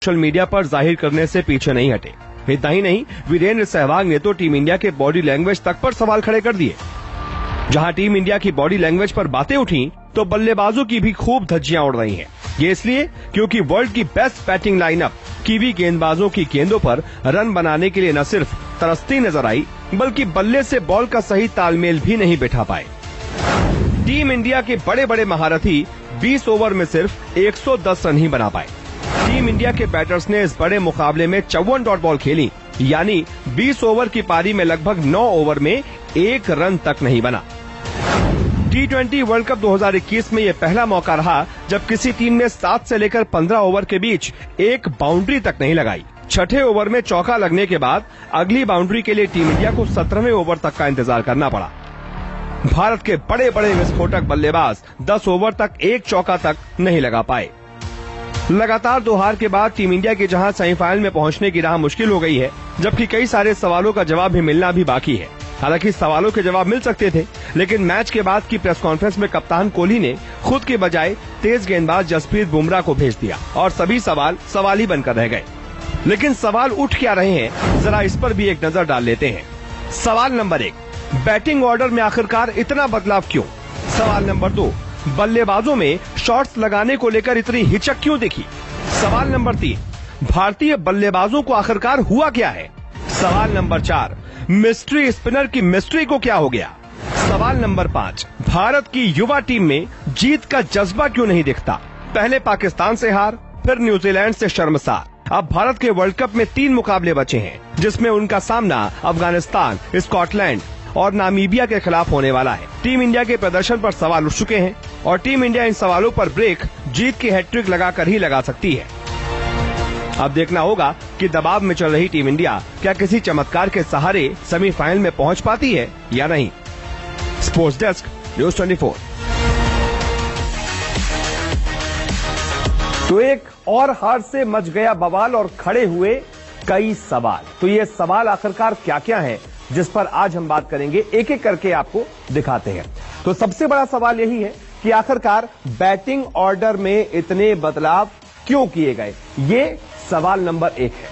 Social media पर जाहिर करने से पीछे नहीं हटे। इतना ही नहीं, वीरेंद्र सहवाग ने तो टीम इंडिया के बॉडी लैंग्वेज तक पर सवाल खड़े कर दिए। जहां टीम इंडिया की बॉडी लैंग्वेज पर बातें उठी तो बल्लेबाजों की भी खूब धज्जियां उड़ रही हैं। ये इसलिए क्योंकि वर्ल्ड की बेस्ट बैटिंग लाइनअप कीवी गेंदबाजों की गेंदों पर रन बनाने के लिए न सिर्फ तरसती नजर आई, बल्कि बल्ले से बॉल का सही तालमेल भी नहीं बिठा पाए। टीम इंडिया के बड़े बड़े महारथी 20 ओवर में सिर्फ 110 रन ही बना पाए। टीम इंडिया के बैटर्स ने इस बड़े मुकाबले में 54 डॉट बॉल खेली, यानी 20 ओवर की पारी में लगभग 9 ओवर में 1 रन तक नहीं बना। T20 वर्ल्ड कप 2021 में यह पहला मौका रहा जब किसी टीम ने 7 से लेकर 15 ओवर के बीच एक बाउंड्री तक नहीं लगाई। छठे ओवर में चौका लगने के बाद अगली बाउंड्री के लिए टीम इंडिया को 17वें ओवर तक का इंतजार करना पड़ा। भारत के बड़े बड़े विस्फोटक बल्लेबाज 10 ओवर तक एक चौका तक नहीं लगा पाए। लगातार 2 हार के बाद टीम इंडिया के जहां सेमीफाइनल में पहुंचने की राह मुश्किल हो गई है, जबकि कई सारे सवालों का जवाब भी मिलना भी बाकी है। हालांकि सवालों के जवाब मिल सकते थे, लेकिन मैच के बाद की प्रेस कॉन्फ्रेंस में कप्तान कोहली ने खुद के बजाय तेज गेंदबाज जसप्रीत बुमराह को भेज दिया और सभी सवाल ही बनकर रह गए। लेकिन सवाल उठ क्या रहे हैं, जरा इस पर भी एक नजर डाल लेते हैं। सवाल नंबर 1, बैटिंग ऑर्डर में आखिरकार इतना बदलाव क्यों? सवाल नंबर 2, बल्लेबाजों में शॉट्स लगाने को लेकर इतनी हिचक क्यों दिखी? सवाल नंबर 3, भारतीय बल्लेबाजों को आखिरकार हुआ क्या है? सवाल नंबर 4, मिस्ट्री स्पिनर की मिस्ट्री को क्या हो गया? सवाल नंबर 5, भारत की युवा टीम में जीत का जज्बा क्यों नहीं दिखता? पहले पाकिस्तान से हार, फिर न्यूजीलैंड से शर्मसार। अब भारत के वर्ल्ड कप में 3 मुकाबले बचे हैं, जिसमें उनका सामना अफगानिस्तान, स्कॉटलैंड और नामीबिया के खिलाफ होने वाला है। टीम इंडिया के प्रदर्शन पर सवाल उठ चुके हैं और टीम इंडिया इन सवालों पर ब्रेक जीत की हैट्रिक लगाकर ही लगा सकती है। अब देखना होगा कि दबाव में चल रही टीम इंडिया क्या किसी चमत्कार के सहारे सेमीफाइनल में पहुंच पाती है या नहीं। Sports desk, news 24। तो एक और हार से मच गया बवाल और खड़े हुए कई सवाल। तो ये सवाल आखिरकार क्या क्या हैं, जिस पर आज हम बात करेंगे, एक एक करके आपको दिखाते हैं। तो सबसे बड़ा सवाल यही है कि आखिरकार बैटिंग ऑर्डर में इतने बदलाव क्यों किए गए? ये सवाल नंबर 1 है।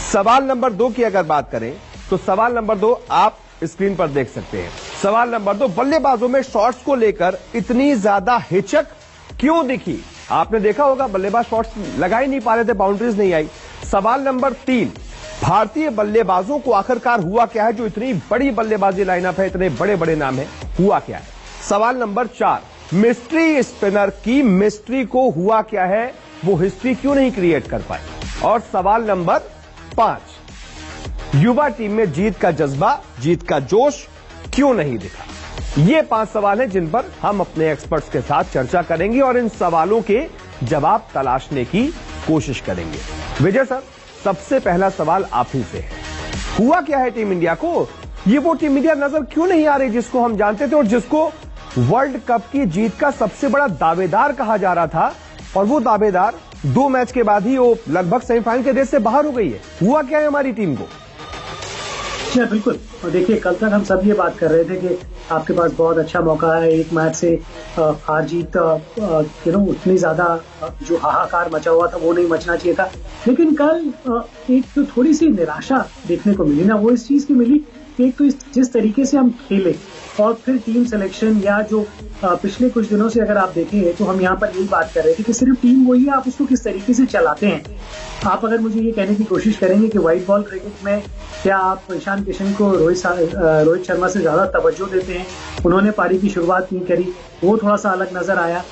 सवाल नंबर 2 की अगर बात करें तो सवाल नंबर 2 आप स्क्रीन पर देख सकते हैं। सवाल नंबर 2, बल्लेबाजों में शॉट्स को लेकर इतनी ज्यादा हिचक क्यों दिखी? आपने देखा होगा बल्लेबाज शॉट्स लगा ही नहीं पा रहे थे, बाउंड्रीज नहीं आई। सवाल नंबर 3, भारतीय बल्लेबाजों को आखिरकार हुआ क्या है? जो इतनी बड़ी बल्लेबाजी लाइनअप है, इतने बड़े बड़े नाम है, हुआ क्या है? सवाल नंबर 4, मिस्ट्री स्पिनर की मिस्ट्री को हुआ क्या है? वो हिस्ट्री क्यों नहीं क्रिएट कर पाए? और सवाल नंबर 5, युवा टीम में जीत का जज्बा, जीत का जोश क्यों नहीं दिखा? ये 5 सवाल हैं जिन पर हम अपने एक्सपर्ट्स के साथ चर्चा करेंगे और इन सवालों के जवाब तलाशने की कोशिश करेंगे। विजय सर, सबसे पहला सवाल आप ही से है। हुआ क्या है टीम इंडिया को? ये वो टीम इंडिया नजर क्यों नहीं आ रही जिसको हम जानते थे और जिसको वर्ल्ड कप की जीत का सबसे बड़ा दावेदार कहा जा रहा था, और वो दावेदार 2 मैच के बाद ही वो लगभग सेमीफाइनल के रेस से बाहर हो गई है। हुआ क्या है हमारी टीम को? जी बिल्कुल। और देखिए, कल तक हम सब ये बात कर रहे थे कि आपके पास बहुत अच्छा मौका है, एक मैच से हार जीत उतनी ज्यादा जो हाहाकार मचा हुआ था वो नहीं मचना चाहिए था। लेकिन कल एक तो थोड़ी सी निराशा देखने को मिली ना, वो इस चीज की मिली कि एक तो जिस तरीके से हम खेले और फिर टीम सिलेक्शन, या जो पिछले कुछ दिनों से अगर आप देखें तो हम यहाँ पर यही बात कर रहे थे कि सिर्फ टीम वही है, आप उसको किस तरीके से चलाते हैं। आप अगर मुझे ये कहने की कोशिश करेंगे कि व्हाइट बॉल क्रिकेट में क्या आप ईशान किशन को रोहित शर्मा से ज्यादा तवज्जो देते हैं? उन्होंने पारी की शुरुआत नहीं करी, वो थोड़ा सा अलग नजर आया।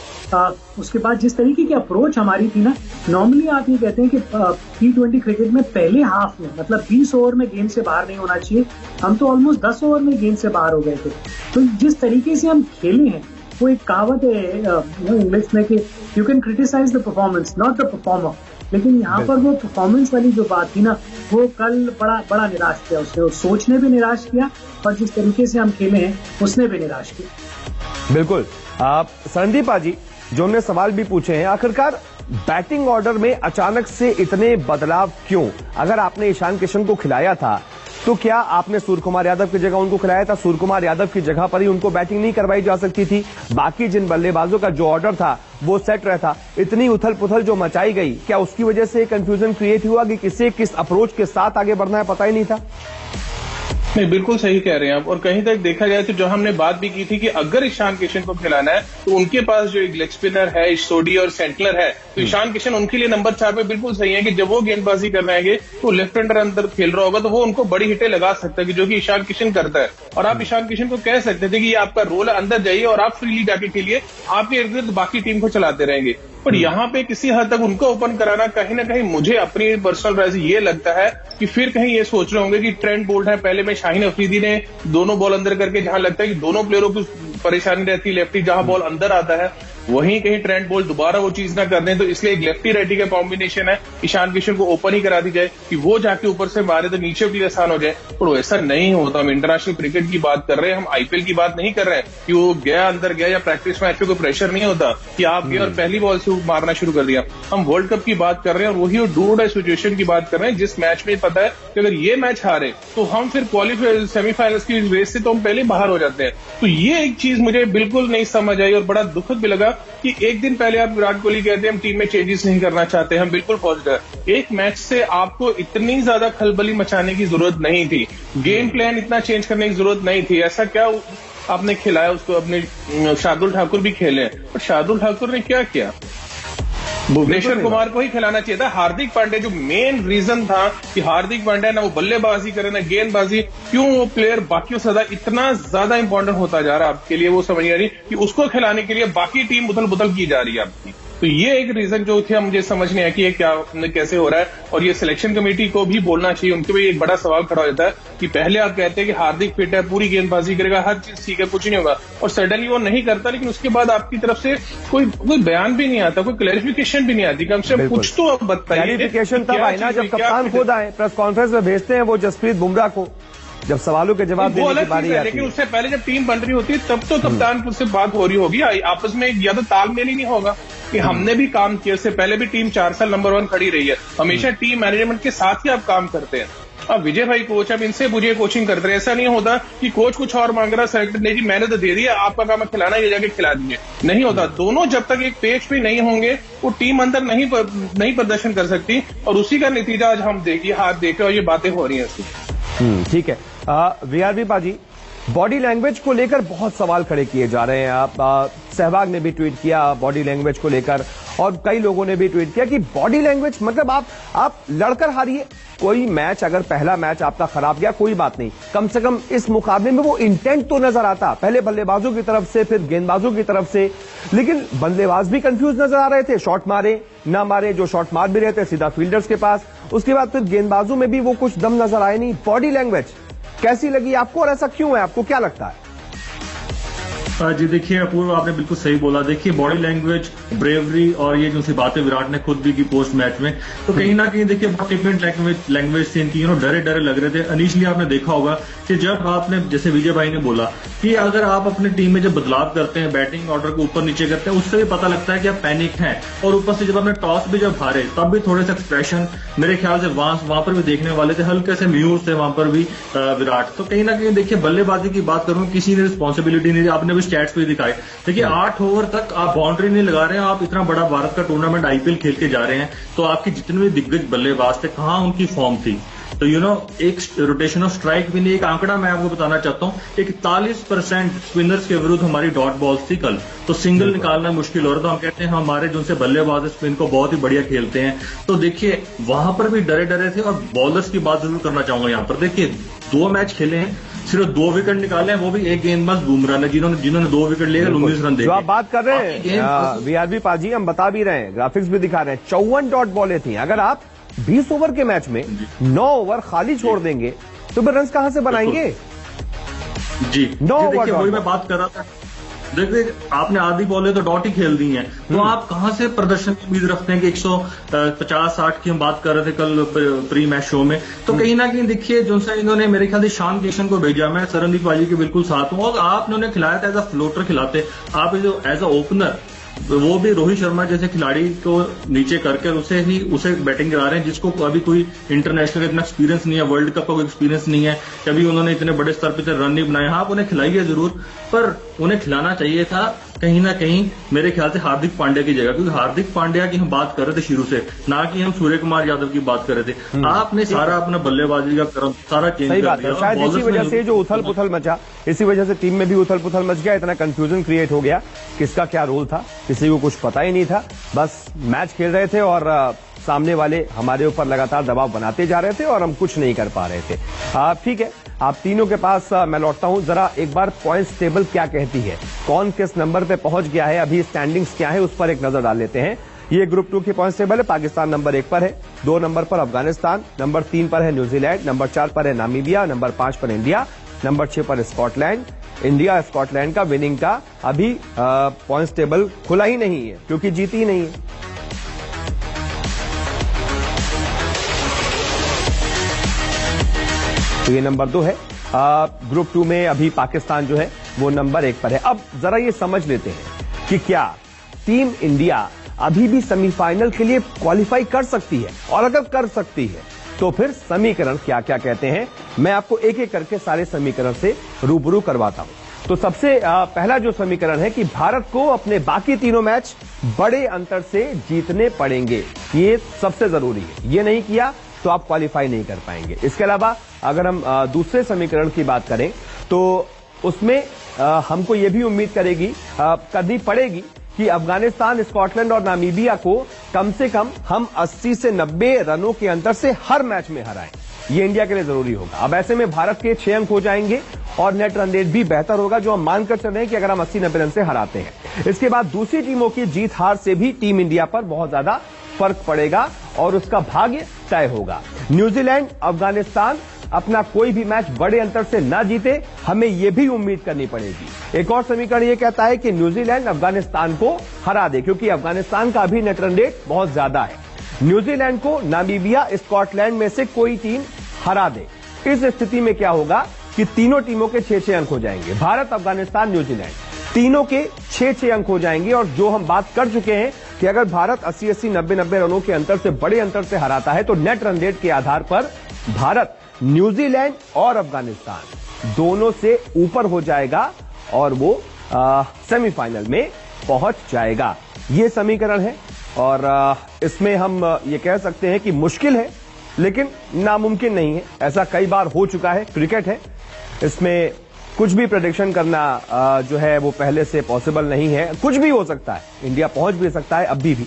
उसके बाद जिस तरीके की अप्रोच हमारी थी ना, नॉर्मली आप ये कहते हैं कि T20 क्रिकेट में पहले हाफ में मतलब 20 ओवर में गेंद से बाहर नहीं होना चाहिए, हम तो ऑलमोस्ट 10 ओवर में गेंद से बाहर हो गए थे। तो जिस तरीके से हम खेले हैं, वो एक कहावत है इंग्लिश में कि you can criticise the performance not the performer. लेकिन यहाँ पर वो परफॉर्मेंस वाली जो बात थी ना, वो कल बड़ा निराश किया उसने। सोच ने भी निराश किया और जिस तरीके से हम खेले हैं उसने भी निराश किया। बिल्कुल। आप संदीपा जी, जो हमने सवाल भी पूछे हैं, आखिरकार बैटिंग ऑर्डर में अचानक से इतने बदलाव क्यों? अगर आपने ईशान किशन को खिलाया था तो क्या आपने सूर्य कुमार यादव की जगह उनको खिलाया था? सूर्य कुमार यादव की जगह पर ही उनको बैटिंग नहीं करवाई जा सकती थी? बाकी जिन बल्लेबाजों का जो ऑर्डर था वो सेट रहता। इतनी उथल पुथल जो मचाई गई, क्या उसकी वजह से कंफ्यूजन क्रिएट हुआ कि किसे किस अप्रोच के साथ आगे बढ़ना है पता ही नहीं था? नहीं, बिल्कुल सही कह रहे हैं आप। और कहीं तक देखा जाए तो जो हमने बात भी की थी कि अगर ईशान किशन को खिलाना है तो उनके पास जो एक लेग स्पिनर है, सोडी और सेंटलर है, तो ईशान किशन उनके लिए नंबर 4 पे बिल्कुल सही है कि जब वो गेंदबाजी कर रहेंगे तो लेफ्ट हैंडर अंदर खेल रहा होगा तो वो उनको बड़ी हिटें लगा सकता है, जो कि ईशान किशन करता है। और आप ईशान किशन को कह सकते थे कि ये आपका रोल है, अंदर जाइए और आप फ्रीली जाके खेलिए, आपके इर्द गिर्द बाकी टीम को चलाते रहेंगे। पर यहाँ पे किसी हद तक उनको ओपन कराना कहीं ना कहीं मुझे अपनी पर्सनल राय से ये लगता है कि फिर कहीं ये सोच रहे होंगे कि ट्रेंट बोल्ट है, पहले में शाहीन अफरीदी ने दोनों बॉल अंदर करके, जहां लगता है कि दोनों प्लेयरों को परेशानी रहती है, लेफ्टी जहां बॉल अंदर आता है वहीं कहीं ट्रेंट बोल्ट दोबारा वो चीज ना कर दें, तो इसलिए एक लेफ्टी राइटी का कॉम्बिनेशन है, ईशान किशन को ओपन ही करा दी जाए कि वो जाके ऊपर से मारे तो नीचे भी आसान हो जाए। पर वैसा नहीं होता। हम इंटरनेशनल क्रिकेट की बात कर रहे हैं, हम आईपीएल की बात नहीं कर रहे हैं कि वो गया अंदर गया या प्रैक्टिस मैच पे कोई प्रेशर नहीं होता कि आप गए और पहली बॉल से मारना शुरू कर दिया। हम वर्ल्ड कप की बात कर रहे हैं और वही डू डाई सिचुएशन की बात कर रहे हैं, जिस मैच में पता है कि अगर ये मैच हारे तो हम फिर क्वालिफाई सेमीफाइनल्स की रेस से तो हम पहले बाहर हो जाते हैं। तो ये एक चीज मुझे बिल्कुल नहीं समझ आई और बड़ा दुखद भी लगा कि एक दिन पहले आप विराट कोहली कहते हैं हम टीम में चेंजेस नहीं करना चाहते, हम बिल्कुल पॉजिटिव। एक मैच से आपको इतनी ज्यादा खलबली मचाने की जरूरत नहीं थी, गेम प्लान इतना चेंज करने की जरूरत नहीं थी। ऐसा क्या आपने खिलाया उसको? अपने शार्दुल ठाकुर भी खेले, पर शार्दुल ठाकुर ने क्या किया? भुवनेश्वर कुमार को ही खिलाना चाहिए था। हार्दिक पांड्या जो मेन रीजन था कि हार्दिक पांड्या ना वो बल्लेबाजी करे ना गेंदबाजी, क्यों वो प्लेयर बाकियों से इतना ज्यादा इंपॉर्टेंट होता जा रहा है आपके लिए, वो समझ आ रही कि उसको खिलाने के लिए बाकी टीम उथल पुथल की जा रही है आपकी। तो ये एक रीजन जो थे मुझे समझ नहीं आया कि ये क्या कैसे हो रहा है। और ये सिलेक्शन कमेटी को भी बोलना चाहिए, उनके भी एक बड़ा सवाल खड़ा हो जाता है कि पहले आप कहते हैं कि हार्दिक फिट है, पूरी गेंदबाजी करेगा, हर चीज ठीक है, कुछ नहीं होगा, और सडनली वो नहीं करता, लेकिन उसके बाद आपकी तरफ से कोई बयान भी नहीं आता, कोई क्लैरिफिकेशन भी नहीं आती। कम से कम कुछ तो आप बताइए। क्लैरिफिकेशन तब आए ना जब कप्तान खुद आए, प्रेस कॉन्फ्रेंस में भेजते हैं वो जसप्रीत बुमराह को, जब सवालों के जवाब देने की बारी आती है। लेकिन उससे पहले जब टीम बन रही होती है तब तो कप्तान से बात हो रही होगी, आपस में या तो तालमेल ही नहीं होगा कि हमने भी काम किया, उससे पहले भी टीम 4 साल नंबर 1 खड़ी रही है, हमेशा टीम मैनेजमेंट के साथ ही आप काम करते हैं। अब विजय भाई कोच, अब इनसे मुझे कोचिंग करते रहे, ऐसा नहीं होता कि कोच कुछ और मांग रहा, सेलेक्टर ने जी मैंने तो दे दिया, आपका काम है खिलाना, ये जाके खिला दीजिए, नहीं होता। दोनों जब तक एक पेज पे नहीं होंगे वो टीम अंदर नहीं प्रदर्शन कर सकती, और उसी का नतीजा आज हम देखिए, हाथ देखे और ये बातें हो रही हैं। ठीक है। वीआरवी पाजी, बॉडी लैंग्वेज को लेकर बहुत सवाल खड़े किए जा रहे हैं। आप सहवाग ने भी ट्वीट किया बॉडी लैंग्वेज को लेकर, और कई लोगों ने भी ट्वीट किया कि बॉडी लैंग्वेज मतलब आप लड़कर हारिए, कोई मैच अगर पहला मैच आपका खराब गया कोई बात नहीं, कम से कम इस मुकाबले में वो इंटेंट तो नजर आता, पहले बल्लेबाजों की तरफ से फिर गेंदबाजों की तरफ से। लेकिन बल्लेबाज भी कंफ्यूज नजर आ रहे थे, शॉट मारे ना मारे, जो शॉट मार भी रहे थे सीधा फील्डर्स के पास, उसके बाद फिर गेंदबाजों में भी वो कुछ दम नजर आए नहीं। बॉडी लैंग्वेज कैसी लगी आपको और ऐसा क्यों है, आपको क्या लगता है? जी देखिए अपूर्व, आपने बिल्कुल सही बोला। देखिए बॉडी लैंग्वेज, ब्रेवरी और ये जो सी बातें विराट ने खुद भी की पोस्ट मैच में, तो कहीं ना कहीं देखिए डिफरेंट लैंग्वेज से इनकी डरे डरे लग रहे थे। इनिशियली आपने देखा होगा कि जब आपने, जैसे विजय भाई ने बोला कि अगर आप अपनी टीम में जब बदलाव करते हैं, बैटिंग ऑर्डर को ऊपर नीचे करते हैं, उससे भी पता लगता है कि आप पैनिक हैं। और ऊपर से जब आपने टॉस भी जब हारे तब भी थोड़े से एक्सप्रेशन मेरे ख्याल से वहां पर भी देखने वाले थे, हल्के से म्यूज थे वहां पर भी विराट। तो कहीं ना कहीं देखिए बल्लेबाजी की बात करूं, किसी ने रिस्पॉन्सिबिलिटी नहीं दी, आपने भी स्टैट्स भी दिखाए। देखिए 8 ओवर तक आप बाउंड्री नहीं लगा रहे हैं, आप इतना बड़ा भारत का टूर्नामेंट आईपीएल खेल के जा रहे हैं, तो आपके जितने भी दिग्गज बल्लेबाज थे कहां उनकी फॉर्म थी? तो एक रोटेशन ऑफ स्ट्राइक भी नहीं। एक आंकड़ा मैं आपको बताना चाहता हूं, 41% स्पिनर्स के विरुद्ध हमारी डॉट बॉल्स थी कल, तो सिंगल निकालना मुश्किल हो रहा था। हम कहते हैं हमारे जो से बल्लेबाज स्पिन को बहुत ही बढ़िया खेलते हैं, तो देखिए वहां पर भी डरे डरे थे। और बॉलर्स की बात जरूर करना चाहूंगा यहाँ पर। देखिए 2 मैच खेले हैं, सिर्फ 2 विकेट निकाले हैं, वो भी एक गेंदबाज बुमराह ने, जिन्होंने 2 विकेट लिए, 19 रन दे। जो आप बात कर रहे हैं वीआरवी पाजी, हम बता भी रहे हैं, ग्राफिक्स भी दिखा रहे हैं, 54 डॉट बॉलें थी। अगर आप 20 ओवर के मैच में 9 ओवर खाली छोड़ देंगे तो फिर रन कहां से बनाएंगे? जी 9 ओवर, वही मैं बात कर रहा था। देखिए आपने आधी बॉलें तो डॉट ही खेल दी हैं, तो आप कहां से प्रदर्शन की उम्मीद रखते हैं कि 150-60 की हम बात कर रहे थे कल प्री मैच शो में। तो कहीं ना कहीं देखिए जो सा इन्होंने मेरे ख्याल से ईशान किशन को भेजा, मैं सरनदीप बाजी के बिल्कुल साथ हूं। और आपने उन्हें खिलाया था एज अ फ्लोटर खिलाते, आप जो एज अ ओपनर वो भी रोहित शर्मा जैसे खिलाड़ी को नीचे करके उसे बैटिंग करा रहे हैं, जिसको अभी कोई इंटरनेशनल इतना एक्सपीरियंस नहीं है, वर्ल्ड कप का कोई एक्सपीरियंस नहीं है, कभी उन्होंने इतने बड़े स्तर पे रन नहीं बनाए। हाँ, आप उन्हें खिलाइए जरूर, पर उन्हें खिलाना चाहिए था कहीं ना कहीं मेरे ख्याल से हार्दिक पांड्या की जगह, क्योंकि हार्दिक पांड्या की हम बात कर रहे थे शुरू से, ना कि हम सूर्य कुमार यादव की बात कर रहे थे। आपने सारा अपना बल्लेबाजी का क्रम सारा चेंज कर दिया। शायद इसी वजह से जो उथल पुथल मचा, इसी वजह से टीम में भी उथल पुथल मच गया, इतना कंफ्यूजन क्रिएट हो गया, किसका क्या रोल था किसी को कुछ पता ही नहीं था। बस मैच खेल रहे थे और सामने वाले हमारे ऊपर लगातार दबाव बनाते जा रहे थे और हम कुछ नहीं कर पा रहे थे। ठीक है, आप तीनों के पास मैं लौटता हूं, जरा एक बार पॉइंट्स टेबल क्या कहती है, कौन किस नंबर पे पहुंच गया है, अभी स्टैंडिंग्स क्या है, उस पर एक नजर डाल लेते हैं। ये ग्रुप 2 की पॉइंट्स टेबल है। पाकिस्तान नंबर 1 पर है, 2 नंबर पर अफगानिस्तान, नंबर 3 पर है न्यूजीलैंड, नंबर 4 पर है नामीबिया, नंबर 5 पर इंडिया, नंबर 6 पर स्कॉटलैंड। इंडिया स्कॉटलैंड का विनिंग का अभी पॉइंट्स टेबल खुला ही नहीं है क्योंकि जीती ही नहीं है। तो ये नंबर 2 है। ग्रुप 2 में अभी पाकिस्तान जो है वो नंबर 1 पर है। अब जरा ये समझ लेते हैं कि क्या टीम इंडिया अभी भी सेमीफाइनल के लिए क्वालिफाई कर सकती है, और अगर कर सकती है तो फिर समीकरण क्या क्या कहते हैं, मैं आपको एक एक करके सारे समीकरण से रूबरू करवाता हूं। तो सबसे पहला जो समीकरण है कि भारत को अपने बाकी तीनों मैच बड़े अंतर से जीतने पड़ेंगे, ये सबसे जरूरी है। ये नहीं किया तो आप क्वालिफाई नहीं कर पाएंगे। इसके अलावा अगर हम दूसरे समीकरण की बात करें तो उसमें हमको ये भी उम्मीद करनी पड़ेगी कि अफगानिस्तान, स्कॉटलैंड और नामीबिया को कम से कम हम 80 से 90 रनों के अंतर से हर मैच में हराएं। ये इंडिया के लिए जरूरी होगा। अब ऐसे में भारत के 6 अंक हो जाएंगे और नेट रन रेट भी बेहतर होगा, जो हम मानकर चल रहे हैं कि अगर हम 80-90 रन से हराते हैं। इसके बाद दूसरी टीमों की जीत हार से भी टीम इंडिया पर बहुत ज्यादा फर्क पड़ेगा और उसका भाग्य तय होगा। न्यूजीलैंड, अफगानिस्तान अपना कोई भी मैच बड़े अंतर से ना जीते, हमें यह भी उम्मीद करनी पड़ेगी। एक और समीकरण यह कहता है कि न्यूजीलैंड अफगानिस्तान को हरा दे, क्योंकि अफगानिस्तान का भी नेट रन रेट बहुत ज्यादा है। न्यूजीलैंड को नामीबिया, स्कॉटलैंड में से कोई टीम हरा दे। इस स्थिति में क्या होगा कि तीनों टीमों के 6-6 अंक हो जाएंगे। भारत, अफगानिस्तान, न्यूजीलैंड तीनों के 6-6 अंक हो जाएंगे। और जो हम बात कर चुके हैं कि अगर भारत 80-80, 90-90 रनों के अंतर से बड़े अंतर से हराता है तो नेट रन रेट के आधार पर भारत न्यूजीलैंड और अफगानिस्तान दोनों से ऊपर हो जाएगा और वो सेमीफाइनल में पहुंच जाएगा। ये समीकरण है और इसमें हम ये कह सकते हैं कि मुश्किल है लेकिन नामुमकिन नहीं है। ऐसा कई बार हो चुका है, क्रिकेट है, इसमें कुछ भी प्रेडिक्शन करना जो है वो पहले से पॉसिबल नहीं है। कुछ भी हो सकता है, इंडिया पहुंच भी सकता है अभी भी।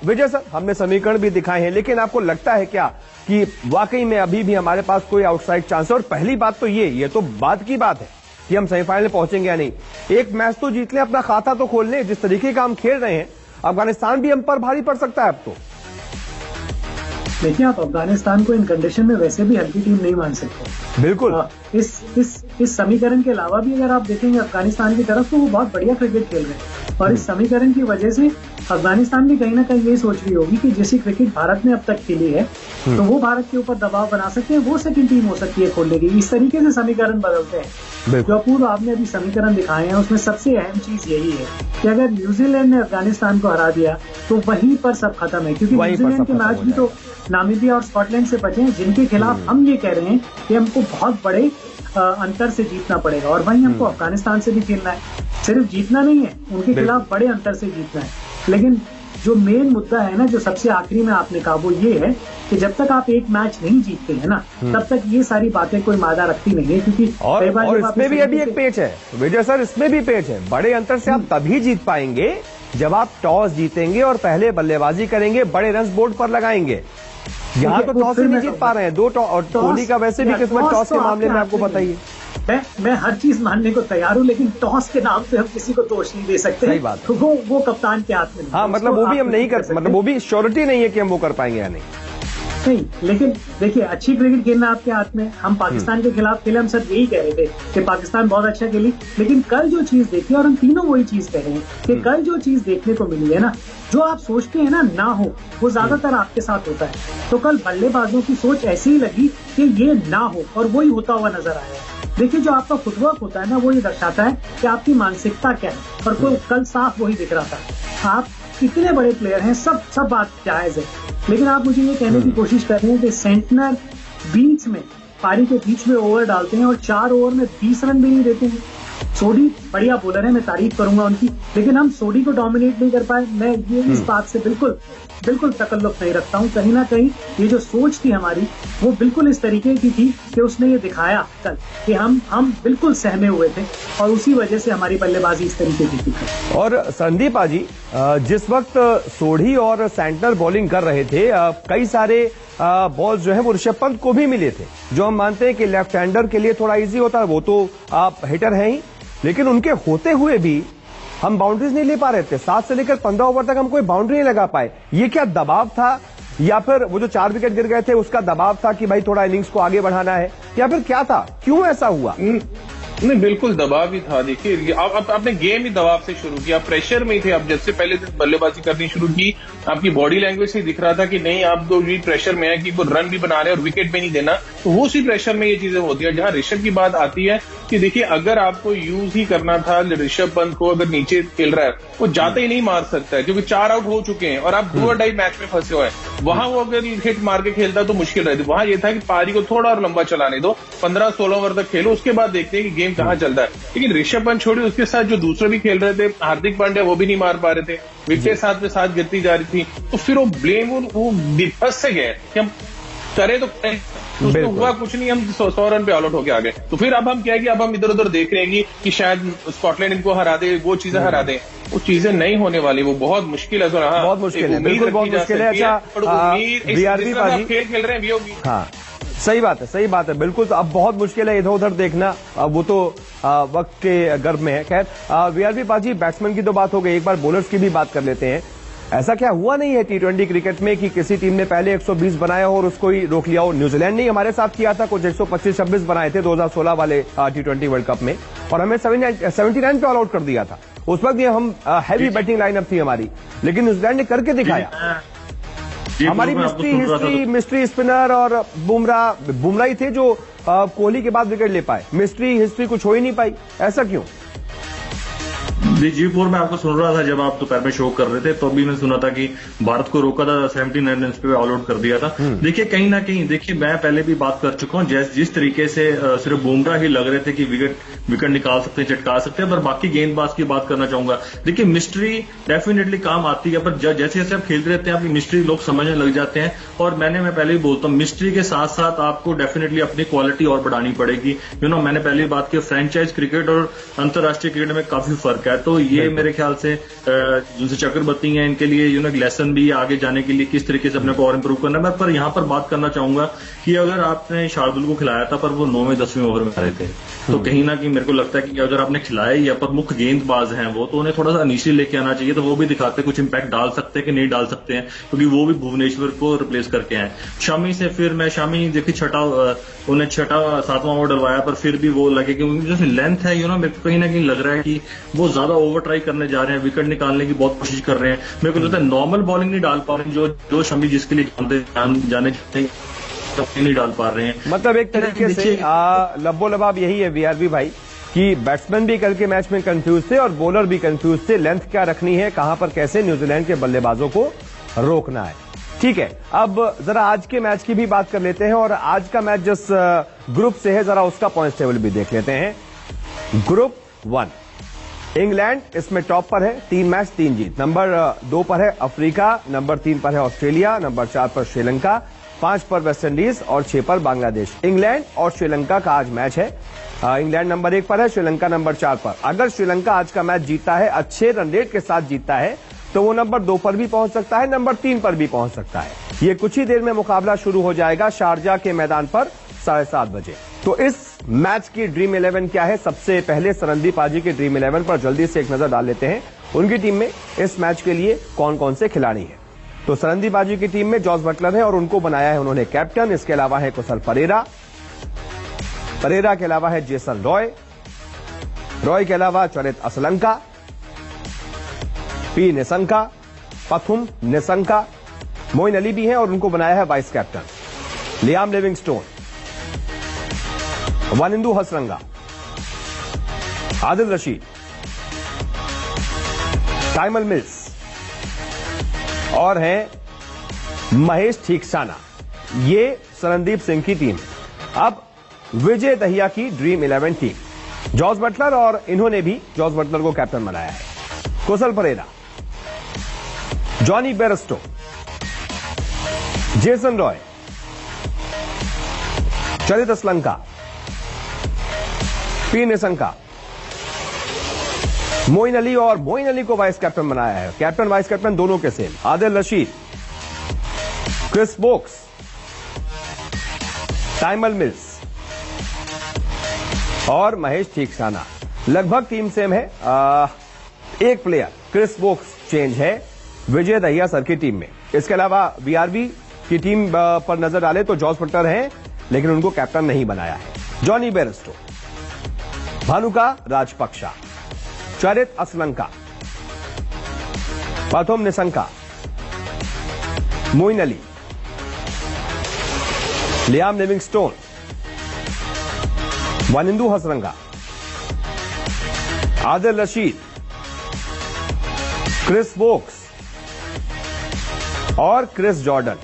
विजय सर, हमने समीकरण भी दिखाए हैं, लेकिन आपको लगता है क्या कि वाकई में अभी भी हमारे पास कोई आउटसाइड चांस है? और पहली बात तो ये तो बात की बात है कि हम सेमीफाइनल में पहुंचेंगे या नहीं। एक मैच तो जीत लें, अपना खाता तो खोल लें। जिस तरीके का हम खेल रहे हैं, अफगानिस्तान भी हम पर भारी पड़ सकता है अब तो। देखिए, आप अफगानिस्तान को इन कंडीशन में वैसे भी हल्की टीम नहीं मान सकते। बिल्कुल। इस समीकरण के अलावा भी अगर आप देखेंगे अफगानिस्तान की तरफ, तो वो बहुत बढ़िया क्रिकेट खेल रहे हैं और इस समीकरण की वजह से अफगानिस्तान भी कहीं ना कहीं ये सोच रही होगी कि जैसी क्रिकेट भारत ने अब तक खेली है तो वो भारत के ऊपर दबाव बना सकते हैं, वो सेकंड टीम हो सकती है खोलने की। इस तरीके से समीकरण बदलते हैं। जो अपूर्व आपने अभी समीकरण दिखाए हैं उसमें सबसे अहम चीज यही है कि अगर न्यूजीलैंड ने अफगानिस्तान को हरा दिया तो वहीं पर सब खत्म है, क्योंकि न्यूजीलैंड के मैच भी तो नामीबिया और स्कॉटलैंड से बचे हैं, जिनके खिलाफ हम ये कह रहे हैं कि हमको बहुत बड़े अंतर से जीतना पड़ेगा। और वहीं हमको अफगानिस्तान से भी खेलना है, सिर्फ जीतना नहीं है, उनके खिलाफ बड़े अंतर से जीतना है। लेकिन जो मेन मुद्दा है ना, जो सबसे आखिरी में आपने कहा, वो ये है कि जब तक आप एक मैच नहीं जीतते हैं ना, तब तक ये सारी बातें कोई मायना रखती नहीं है। क्योंकि और इसमें भी अभी एक पेच है विजय सर, इसमें भी पेच है। बड़े अंतर से आप तभी जीत पाएंगे जब आप टॉस जीतेंगे और पहले बल्लेबाजी करेंगे, बड़े रन बोर्ड पर लगाएंगे। यहाँ तो टॉस ही नहीं जीत पा रहे हैं। दो टॉस, और कोहली का वैसे भी किस्मत टॉस के मामले में आपको बताइए। मैं हर चीज मानने को तैयार हूँ, लेकिन टॉस के नाम पे हम किसी को दोष नहीं दे सकते। सही बात। तो वो कप्तान के हाथ में नहीं। हाँ, मतलब वो भी हम नहीं कर सकते, मतलब वो भी श्योरिटी नहीं है कि हम वो कर पाएंगे या नहीं। लेकिन देखिए, अच्छी क्रिकेट खेलना आपके हाथ में। हम पाकिस्तान के खिलाफ खेले, हम सब यही कह रहे थे कि पाकिस्तान बहुत अच्छा खेली, लेकिन कल जो चीज देखी, और हम तीनों वही चीज कह रहे हैं कि कल जो चीज देखने को मिली है ना, जो आप सोचते हैं ना हो, वो ज्यादातर आपके साथ होता है। तो कल बल्लेबाजों की सोच ऐसी ही लगी कि ये ना हो, और वही होता हुआ नजर आया है। देखिए जो आपका फुटवर्क होता है ना, वो ये दर्शाता है कि आपकी मानसिकता क्या है, और कोई कल साफ वही दिख रहा था। आप इतने बड़े प्लेयर हैं, सब बात जायज है, लेकिन आप मुझे ये कहने की कोशिश कर रहे हैं कि सेंटनर बीच में, पारी के बीच में ओवर डालते हैं और 4 ओवर में 20 रन भी नहीं देते हैं। सोडी बढ़िया बॉलर है, मैं तारीफ करूंगा उनकी, लेकिन हम सोडी को डोमिनेट नहीं कर पाए। मैं ये इस बात से बिल्कुल तकल्लुफ नहीं रखता हूं। कहीं ना कहीं ये जो सोच थी हमारी, वो बिल्कुल इस तरीके की थी कि उसने ये दिखाया कल कि हम बिल्कुल सहमे हुए थे, और उसी वजह से हमारी बल्लेबाजी इस तरीके की थी। और संदीप जी, जिस वक्त सोडी और सेंटनर बॉलिंग कर रहे थे, कई सारे बॉल जो है वो ऋषभ पंत को भी मिले थे, जो हम मानते हैं कि लेफ्ट हैंडर के लिए थोड़ा इजी होता है, वो तो आप हिटर हैं ही, लेकिन उनके होते हुए भी हम बाउंड्रीज नहीं ले पा रहे थे। 7 से लेकर 15 ओवर तक हम कोई बाउंड्री नहीं लगा पाए। ये क्या दबाव था, या फिर वो जो 4 विकेट गिर गए थे उसका दबाव था कि भाई थोड़ा इनिंग्स को आगे बढ़ाना है, या फिर क्या था, क्यों ऐसा हुआ? नहीं, बिल्कुल दबाव ही था। देखिए आपने गेम ही दबाव से शुरू किया, प्रेशर में ही थे। आप जब से पहले दिन बल्लेबाजी करनी शुरू की, आपकी बॉडी लैंग्वेज से दिख रहा था कि नहीं, आप तो भी प्रेशर में है कि वो रन भी बना रहे हैं और विकेट भी नहीं देना, तो वो उसी प्रेशर में ये चीजें होती है। जहां ऋषभ की बात आती है कि देखिए, अगर आपको यूज ही करना था ऋषभ पंत को, अगर नीचे खेल रहा है, वो जाते ही नहीं मार सकता है, क्योंकि 4 आउट हो चुके हैं और आप 2 और 2.5 मैच में फंसे हुए हैं। वहां वो अगर हिट मार के खेलता तो मुश्किल रहती। वहां ये था कि पारी को थोड़ा और लंबा चलाने दो, 15-16 ओवर तक खेलो, उसके बाद देखते हैं कि गेम कहां चलता है। लेकिन ऋषभ पंत छोड़िए, उसके साथ जो दूसरे भी खेल रहे थे, हार्दिक पांड्या, वो भी नहीं मार पा रहे थे, विकेट साथ में साथ गिरती जा रही थी। तो फिर वो ब्लेम वो फंस से गए कि हम करे तो करें, तो उसको हुआ कुछ नहीं, हम 100 रन पे ऑल आउट होके आ गए। तो फिर अब हम क्या है कि अब हम इधर उधर देख रहे हैं कि शायद स्कॉटलैंड इनको हरा दे, वो चीजें हरा दे। वो चीजें नहीं होने वाली, वो बहुत मुश्किल है। बहुत मुश्किल है, बिल्कुल बहुत मुश्किल है। अच्छा, वीआरबी पाजी खेल खेल रहे हैं, हाँ सही बात है बिल्कुल। तो अब बहुत मुश्किल है इधर उधर देखना, अब वो तो वक्त के गर्भ में है। खैर, वीआरबी पाजी, बैट्समैन की तो बात हो गई, एक बार बॉलर्स की भी बात कर लेते हैं। ऐसा क्या हुआ नहीं है T20 क्रिकेट में कि किसी टीम ने पहले 120 बनाया हो और उसको ही रोक लिया हो? न्यूजीलैंड ने हमारे साथ किया था, कुछ 125-26 बनाए थे 2016 वाले T20 वर्ल्ड कप में, और हमें 79 पे ऑल आउट कर दिया था। उस वक्त ये हम हैवी बैटिंग लाइनअप थी हमारी, लेकिन न्यूजीलैंड ने करके दिखाया। हमारी मिस्ट्री स्पिनर और बुमराह ही थे जो कोहली के बाद विकेट ले पाए। मिस्ट्री हिस्ट्री कुछ हो ही नहीं पाई, ऐसा क्यों? जी4 में आपको सुन रहा था जब आप दोपहर में शो कर रहे थे, तो अभी मैंने सुना था कि भारत को रोका था, 79 रन पे ऑल आउट कर दिया था। देखिए कहीं ना कहीं, देखिए मैं पहले भी बात कर चुका हूं, जिस तरीके से सिर्फ बुमराह ही लग रहे थे कि विकेट निकाल सकते हैं, चटका सकते हैं, पर बाकी गेंदबाज की बात करना चाहूंगा। देखिए मिस्ट्री डेफिनेटली काम आती है, पर जैसे जैसे आप खेलते रहते हैं आपकी मिस्ट्री लोग समझने लग जाते हैं। और मैं पहले ही बोलता हूँ, मिस्ट्री के साथ साथ आपको डेफिनेटली अपनी क्वालिटी और बढ़ानी पड़ेगी। मैंने पहले ही बात की, फ्रेंचाइज क्रिकेट और अंतर्राष्ट्रीय क्रिकेट में काफी फर्क है। तो ये मेरे ख्याल से जिनसे चक्रवर्ती हैं, इनके लिए एक लेसन भी आगे जाने के लिए किस तरीके से अपने को और इंप्रूव करना है। पर यहाँ पर बात करना चाहूंगा कि अगर आपने शार्दुल को खिलाया था पर वो 9वें 10वें ओवर में आ रहे थे, तो कहीं ना कहीं मेरे को लगता है कि अगर आपने खिलाया या पर मुख्य गेंदबाज हैं वो, तो उन्हें थोड़ा सा इनिशियली लेके आना चाहिए, तो वो भी दिखाते कुछ इंपैक्ट डाल सकते हैं कि नहीं डाल सकते हैं, क्योंकि वो भी भुवनेश्वर को रिप्लेस करके आए। शमी से फिर मैं शमी देखिए उन्हें 7वां ओवर डलवाया, पर फिर भी वो लगे कि जो लेंथ है मेरे को कहीं ना कहीं लग रहा है कि वो ज्यादा ओवर ट्राई करने जा रहे हैं, विकेट निकालने की बहुत कोशिश कर रहे हैं। मेरे को लगता है नॉर्मल बॉलिंग नहीं डाल पा रहे हैं, जो शमी जिसके लिए जाने नहीं डाल पा रहे हैं। मतलब एक तरीके से लब्बो लबाब यही है वीआरबी भाई कि बैट्समैन भी कल के मैच में कंफ्यूज थे और बॉलर भी कंफ्यूज थे, लेंथ क्या रखनी है, कहां पर कैसे न्यूजीलैंड के बल्लेबाजों को रोकना है। ठीक है, अब जरा आज के मैच की भी बात कर लेते हैं, और आज का मैच जिस ग्रुप से है जरा उसका पॉइंट टेबल भी देख लेते हैं। ग्रुप 1, इंग्लैंड इसमें टॉप पर है, 3 मैच 3 जीत। नंबर 2 पर है अफ्रीका, नंबर 3 पर है ऑस्ट्रेलिया, नंबर 4 पर श्रीलंका, 5 पर वेस्टइंडीज और 6 पर बांग्लादेश। इंग्लैंड और श्रीलंका का आज मैच है। इंग्लैंड नंबर 1 पर है, श्रीलंका नंबर 4 पर। अगर श्रीलंका आज का मैच जीतता है, अच्छे रन रेट के साथ जीतता है, तो वो नंबर 2 पर भी पहुंच सकता है, नंबर 3 पर भी पहुंच सकता है। ये कुछ ही देर में मुकाबला शुरू हो जाएगा शारजा के मैदान पर 7:30 बजे। तो इस मैच की ड्रीम 11 क्या है, सबसे पहले सरनदीप पाजी की ड्रीम 11 पर जल्दी से एक नजर डाल लेते हैं। उनकी टीम में इस मैच के लिए कौन कौन से खिलाड़ी हैं। तो सरनदीप पाजी की टीम में जॉस बटलर है और उनको बनाया है उन्होंने कैप्टन। इसके अलावा है कुशल परेरा के अलावा है जेसन रॉय के अलावा चरित असलंका, पी निशंका, पथुम निशंका, मोइन अली भी हैं और उनको बनाया है vice captain. Liam Livingstone, Wanindu Hasaranga, Adil Rashid, Tymal Mills और हैं महेश ठीकसाना। ये शरणदीप सिंह की टीम। अब विजय दहिया की ड्रीम 11 टीम, जॉस बटलर, और इन्होंने भी जॉस बटलर को कैप्टन बनाया है। Kusal Perera, Jonny Bairstow, Jason Roy, Charith Asalanka, P Nissanka, Moeen Ali, और मोइन अली को वाइस कैप्टन बनाया है। कैप्टन वाइस कैप्टन दोनों के same. Adil Rashid, Chris Woakes, Tymal Mills और महेश ठीकसाना। लगभग टीम सेम है। एक प्लेयर क्रिस वोक्स चेंज है विजय दहिया सर की टीम में। इसके अलावा वीआरबी की टीम पर नजर डाले तो जॉस बटलर हैं, लेकिन उनको कैप्टन नहीं बनाया है। Jonny Bairstow, Bhanuka Rajapaksa, Charith Asalanka, Pathum Nissanka, Moeen Ali, Liam Livingstone, Wanindu Hasaranga, Adil Rashid, Chris Woakes और क्रिस जॉर्डन।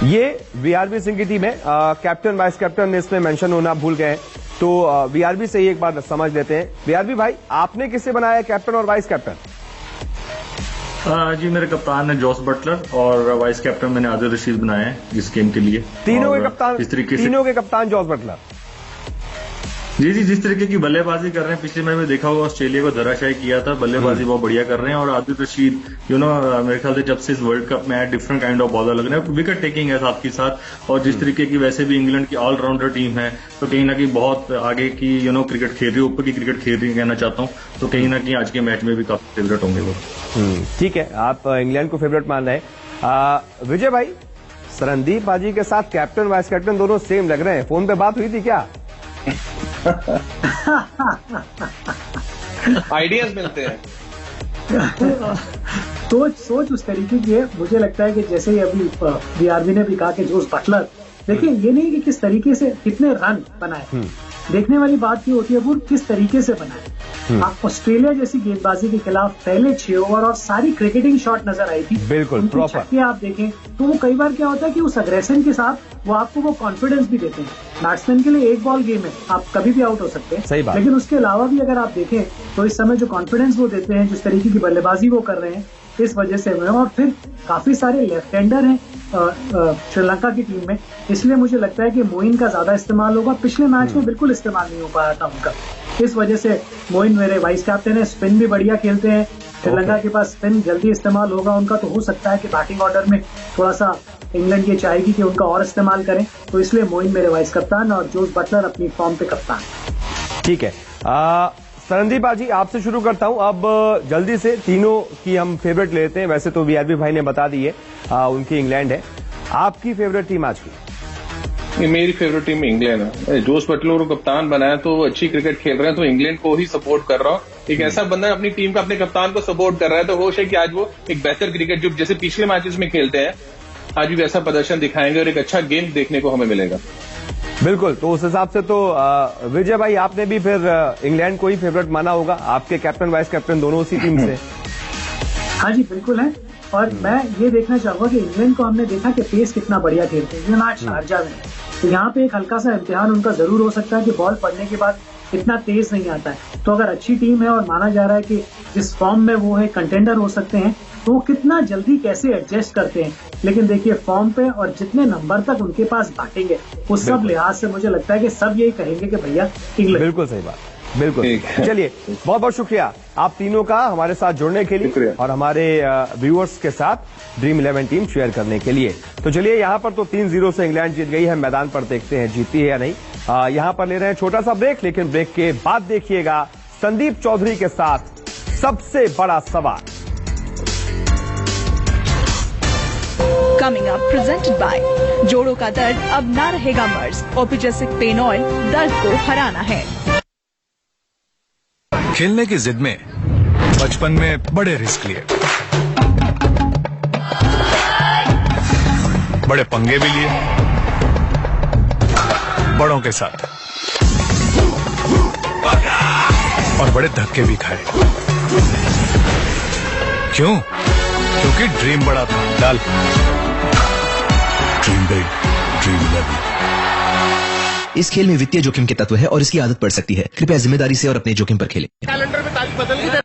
ये वीआरबी सिंह की टीम है। कैप्टन वाइस कैप्टन इसमें मेंशन होना भूल गए, तो वीआरबी से ही एक बार समझ लेते हैं। वीआरबी भाई, आपने किसे बनाया कैप्टन और वाइस कैप्टन? जी, मेरे कप्तान है जॉस बटलर और वाइस कैप्टन मैंने आदिल रशीद बनाया है इस गेम के लिए। तीनों के कप्तान, इस तरीके से तीनों के कप्तान जॉस बटलर। जी, जिस तरीके की बल्लेबाजी कर रहे हैं, पिछले मैच में देखा होगा ऑस्ट्रेलिया को धराशायी किया था। बल्लेबाजी बहुत बढ़िया कर रहे हैं। और आदिल रशीद मेरे ख्याल से जब से इस वर्ल्ड कप में आया, डिफरेंट काइंड ऑफ बॉलर लग रहे हैं, विकेट टेकिंग है साथ के साथ। और जिस तरीके की वैसे भी इंग्लैंड की ऑलराउंडर टीम है, तो कहीं ना कहीं बहुत आगे की क्रिकेट खेल रही है, ऊपर की क्रिकेट खेल रही है कहना चाहता हूँ। तो कहीं ना कहीं आज के मैच में भी काफी फेवरेट होंगे वो। ठीक है, आप इंग्लैंड को फेवरेट मान रहे हैं। विजय भाई, शरणदीप बाजी के साथ कैप्टन वाइस कैप्टन दोनों सेम लग रहे हैं। फोन पे बात हुई थी क्या? आइडियाज मिलते हैं। सोच उस तरीके की है। मुझे लगता है कि जैसे ही अभी वीआरबी ने भी कहा कि जोस बटलर, देखिए ये नहीं कि किस तरीके से कितने रन बनाए, देखने वाली बात ये होती है वो किस तरीके से बनाए। ऑस्ट्रेलिया जैसी गेंदबाजी के खिलाफ पहले 6 ओवर और सारी क्रिकेटिंग शॉट नजर आई थी। बिल्कुल प्रॉपर। छक्के आप देखें तो वो कई बार क्या होता है कि उस अग्रेशन के साथ वो आपको वो कॉन्फिडेंस भी देते हैं। बैट्समैन के लिए एक बॉल गेम है, आप कभी भी आउट हो सकते हैं। सही बात। लेकिन उसके अलावा भी अगर आप देखें तो इस समय जो कॉन्फिडेंस वो देते हैं, जिस तरीके की बल्लेबाजी वो कर रहे हैं, इस वजह से। और फिर काफी सारे लेफ्ट हैंडर हैं श्रीलंका की टीम में, इसलिए मुझे लगता है कि मोइन का ज्यादा इस्तेमाल होगा। पिछले मैच में बिल्कुल इस्तेमाल नहीं हो पाया था उनका, इस वजह से मोइन मेरे वाइस कैप्टन है। स्पिन भी बढ़िया खेलते हैं, श्रीलंका के पास स्पिन जल्दी इस्तेमाल होगा उनका। तो हो सकता है कि बैटिंग ऑर्डर में थोड़ा सा इंग्लैंड ये चाहेगी कि उनका और इस्तेमाल करें, तो इसलिए मोइन मेरे वाइस कप्तान और जोस बटलर अपनी फॉर्म पे कप्तान। ठीक है, शरणदीप बाजी आपसे शुरू करता हूं। अब जल्दी से तीनों की हम फेवरेट लेते हैं। वैसे तो वीआरबी भाई ने बता दी है, उनकी इंग्लैंड है। आपकी फेवरेट टीम आज की? मेरी फेवरेट टीम इंग्लैंड है। जोस बटलर को कप्तान बनाया तो वो अच्छी क्रिकेट खेल रहे हैं, तो इंग्लैंड को ही सपोर्ट कर रहा हूँ। एक ऐसा बंदा अपनी टीम का अपने कप्तान को सपोर्ट कर रहा है, तो होश है कि आज वो एक बेहतर क्रिकेट जो जैसे पिछले मैचेस में खेलते हैं, आज भी वैसा प्रदर्शन दिखाएंगे और एक अच्छा गेम देखने को हमें मिलेगा। बिल्कुल, तो उस हिसाब से तो विजय भाई आपने भी फिर इंग्लैंड को ही फेवरेट माना होगा। आपके कैप्टन वाइस कैप्टन दोनों उसी टीम से। हाँ जी, बिल्कुल है। और मैं ये देखना चाहूंगा कि इंग्लैंड को हमने देखा कि पेस कितना बढ़िया खेलते हैं। ये मैच शारजाह में, तो यहाँ पे एक हल्का सा इम्तिहान उनका जरूर हो सकता है कि बॉल पड़ने के बाद इतना तेज नहीं आता है। तो अगर अच्छी टीम है और माना जा रहा है कि जिस फॉर्म में वो है कंटेंडर हो सकते हैं, तो वो कितना जल्दी कैसे एडजस्ट करते हैं। लेकिन देखिए फॉर्म पे और जितने नंबर तक उनके पास बैटिंग है, उस सब लिहाज से मुझे लगता है कि सब यही कहेंगे कि भैया इंग्लैंड। बिल्कुल सही बात, बिल्कुल। चलिए, बहुत बहुत शुक्रिया आप तीनों का हमारे साथ जुड़ने के लिए और हमारे व्यूअर्स के साथ ड्रीम 11 टीम शेयर करने के लिए। तो चलिए, यहाँ पर तो 3-0 से इंग्लैंड जीत गई है। मैदान पर देखते हैं जीतती है या नहीं। यहाँ पर ले रहे हैं छोटा सा ब्रेक, लेकिन ब्रेक के बाद देखिएगा संदीप चौधरी के साथ सबसे बड़ा सवाल। कमिंग अप, प्रेजेंटेड बाय जोड़ों का दर्द अब ना रहेगा मर्ज। ओपिजेसिक पेन ऑयल दर्द को हराना है। खेलने की जिद में बचपन में बड़े रिस्क लिए, बड़े पंगे भी लिए बड़ों के साथ। और बड़े धक्के भी खाए। क्यों? क्योंकि ड्रीम बड़ा था। डाल ड्रीम बिग, ड्रीम लेवल। इस खेल में वित्तीय जोखिम के तत्व है और इसकी आदत पड़ सकती है। कृपया जिम्मेदारी से और अपने जोखिम पर खेलें। कैलेंडर में तारीख बदल